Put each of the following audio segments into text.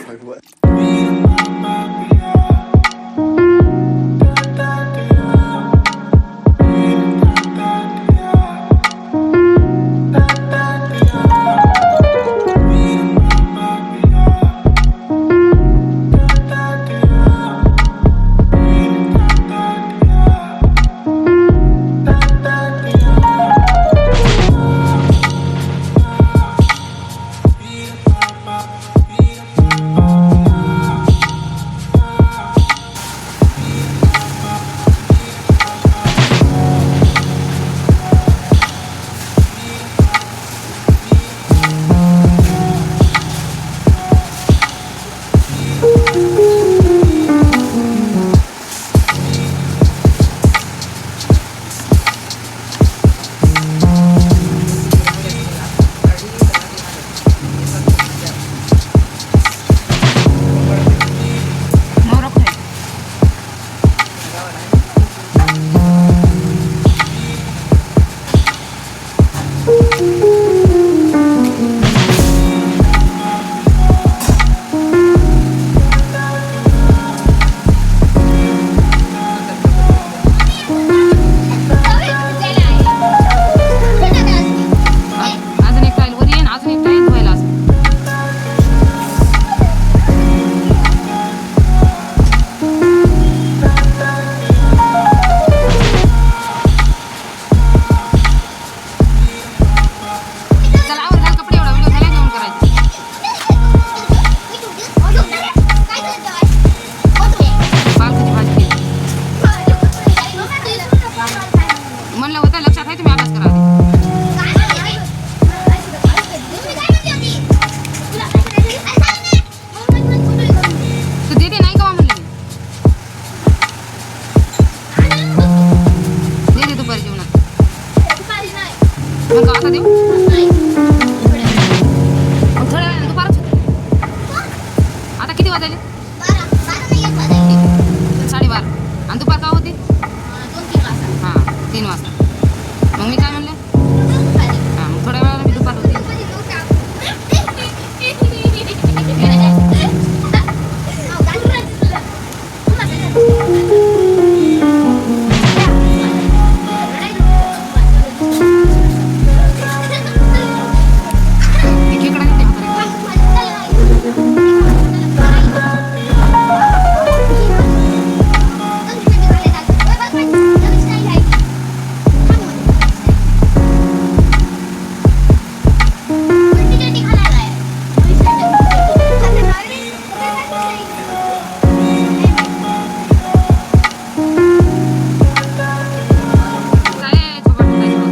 Like what? अजून एक tile वर येईन, अजून एक टाईल धुवायला असं. चला आवर घाल कपडे, एवढा व्हिडिओ झाला घेऊन करायचं. पालकाची भाजी केली. म्हणलं होतं लक्षात आहे, तुम्ही अभ्यास करा आधी. तू देते नाही का म्हणलं मी दे दुपारी जेवणात. मग का आता देऊ मग थोड्या वेळाने दुपारच होते. आता किती वाजले? 12:30. आणि दुपार का होती? हां 3 वाजता. मग मी काय म्हणले? हां मग थोड्या वेळाने मी दुपार होती. ती खेकडा देते म्हातारी. काय झोपा टाकायची बघ.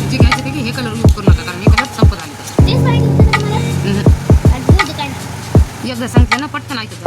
जे घ्यायचं ते घे, हे कलर यूज करू नका कारण हे एकदा सांगते ना पटकन ऐकत जा.